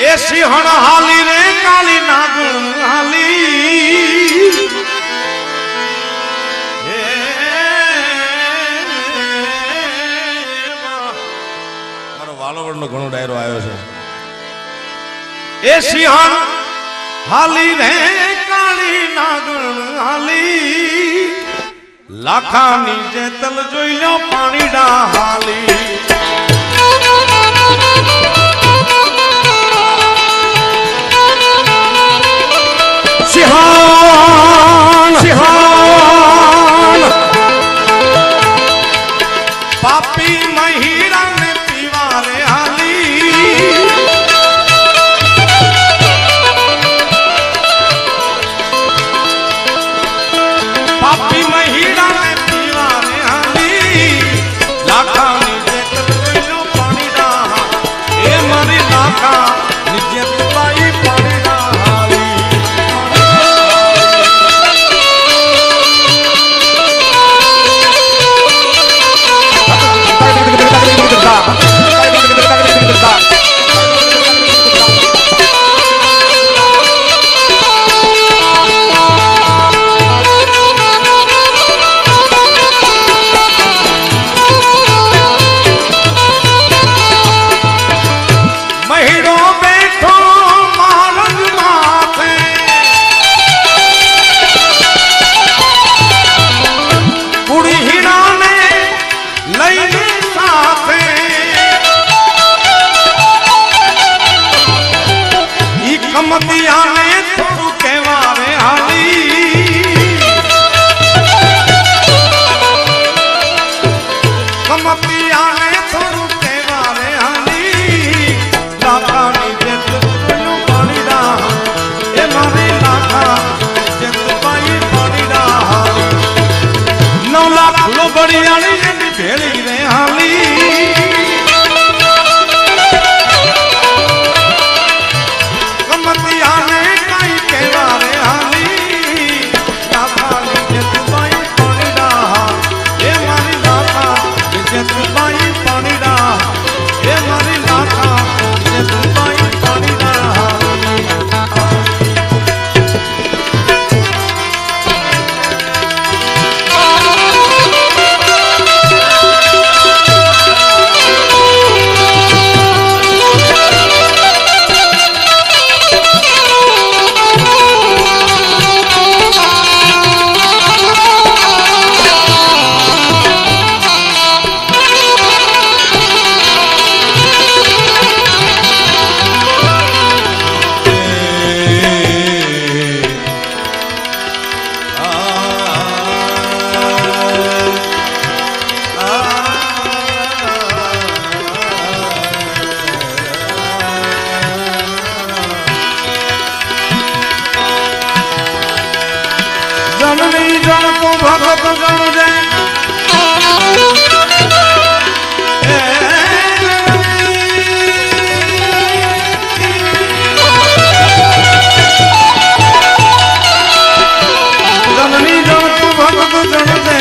ए सिंहण हाली रे काली नागण हाली मारो वालोवड़ नो घणो डायरो आयो छे ए सिंहण हाली रे काली नागण हाली लाखा नीचे तल जोई लो पानी डा हाली सिंहण सिंहण पापी महिरा ने पीवारे हाली पापी महिरा ने पीवारे हाली लाखा नीचे तलो पानी डा ए मारी लाखा नीचे तबाई पानी डा हाली कमतिया ने थोड़ू कहवारे हाली कमतिया ने थोड़ू कहवारे हाली लाखा नीचे तलो पानी डा ए मारी लाखा नीचे तबाई पानी डा हाली 9 लाख लो बड़ी आली ने भेड़ी रे हाली जननी जन को भगत जन दे जननी जन को भगत जन दे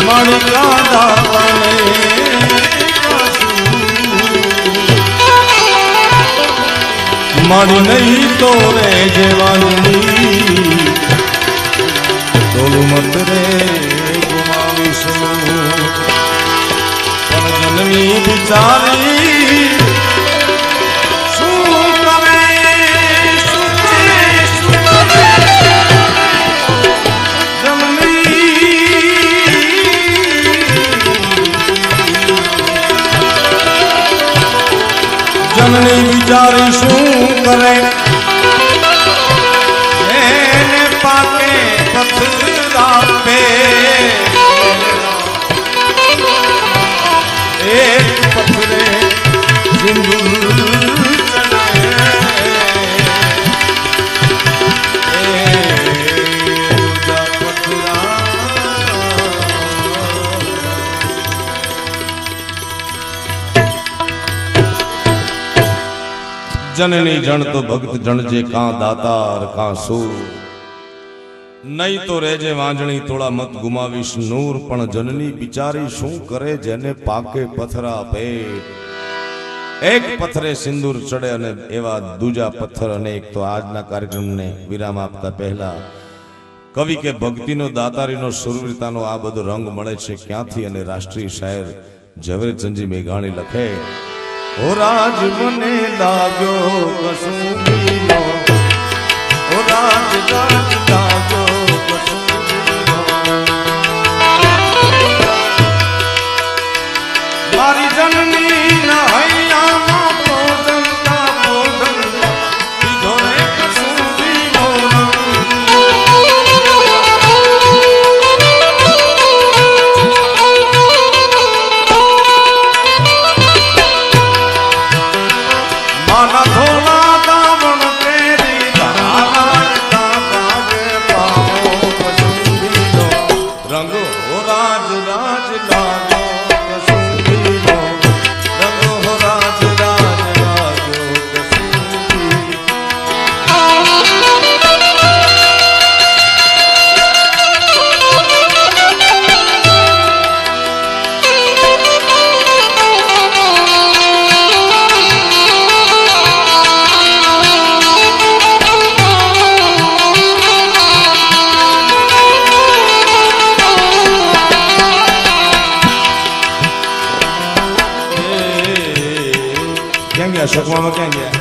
मणिका दाने मणि नहीं तोरे जेवानी तोलू मत रे गुमावीशु पण जननी बिचारी शू करे जननी जननी बिचारी शू करे पाके पथरा पे एक पथरे सिंदूर जननी जन तो भक्त जन जे का दातार का सूर नहीं तो रेजे वांजणी तोड़ा मत गुमावीश नूर पण जननी बिचारी शू करे जेने पाके पथरा पेट એક પથ્થરે સિંદૂર ચડે અને એવા દૂજા પથ્થર અનેક. તો આજના કાર્યક્રમને વિરામ આપતા પહેલા કવિ કે ભક્તિનો દાતારીનો સુરવીરતાનો આ બધો રંગ મળે છે ક્યાંથી? અને રાષ્ટ્રીય શાયર ઝવેરચંદજી મેઘાણી લખે, ઓ રાજ મને લાગ્યો કસુંબીનો, ઓ રાજ રાજ લાગ્યો કસુંબીનો, મારી જનની ના હૈયામાં પોઢંતા પોઢંતા બીજો રે કસુંબીનો રંગ. માના ધોલા દામણ તેરી ધારાતા ભાગે પાવો કસુંબીનો રંગ. હો રાજ રાજ લાગો કસુંબીનો રંગ, હો રાજ રાજ લાગો કસુંબી. ક્યાં ગયા અશોકમામા? ક્યાં ગયા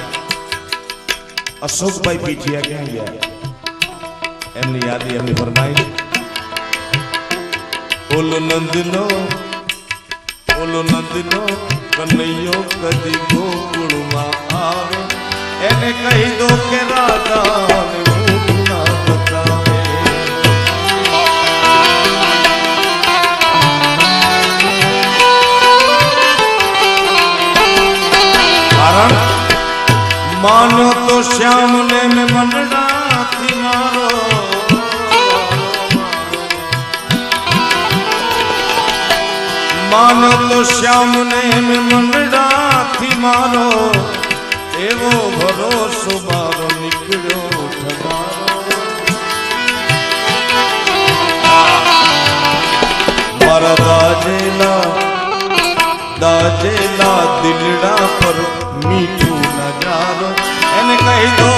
અશોકભાઈ પીઠિયા? ક્યાં ગયા? એમની યાદી એમની ફરમાઈ. ઓલો નંદનો કનૈયો કદી ગોકુળમાં આવે, એને કહી દો કે રાધાને મુખ ના બતાવે. માનો તો શ્યામ ને મેં મંડળાથી મારો, માનો તો શ્યામ ને મેં મંડળાથી મારો, એવો ભરોસો મારો નીકળ્યો ઠગારો. મારા દાજેલા દિલડા પર મીઠું નજારો, એને કહી દો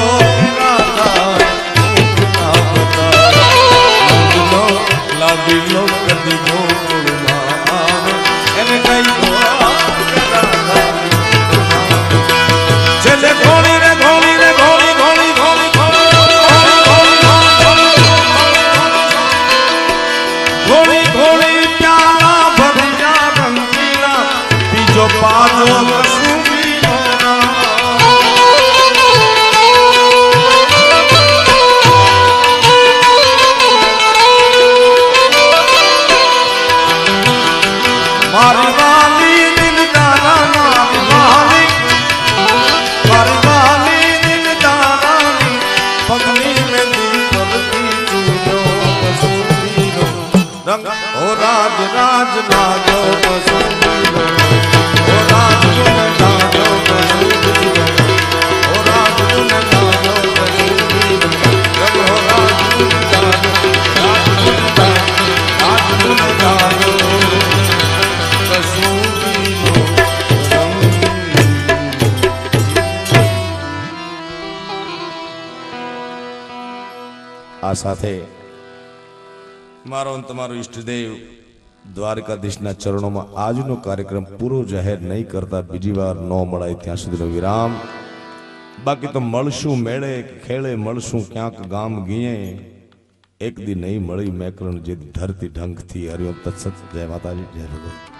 લાવી લો કદી ગોકુળમાં આવે, એને કહી દો છેલ્લે ઘોડી રે ઘોડી રે ઘોડી ઘોડી ઘોડી ઘોડી ઘોડી પ્યાલા ભર્યા રંગીલા, બીજો પાજો કસુંબીનો રંગ. મારી વાલી દિલદારા મારી વાલી દિલદારાની પગની મેંદી પરથી ચૂડો કસુંબીનો રંગ. ઓ રાજ રાજ લાગો કસુંબીનો, ઓ રાજ તુને લાગો કસુંબીનો, ઓ રાજ તુને લાગો કસુંબીનો રંગ. ઓ રાજ તુને લાગો, રાજ તુને લાગો, રાજ તુને લાગો કસુંબીનો રંગ. આ સાથે મારો અને તમારો ઈષ્ટદેવ દ્વારકાધીશના ચરણોમાં આજનો કાર્યક્રમ પૂરો જાહેર નહીં કરતા બીજી વાર ન મળાય ત્યાં સુધીનો વિરામ. બાકી તો મળશું મેળે ખેડે, મળશું ક્યાંક ગામ ગીએ, એક દી નહીં મળી મેકરણ જે ધરતી ઢંગથી. હરિઓમ તત્સત. જય માતાજી, જય ભગવાન.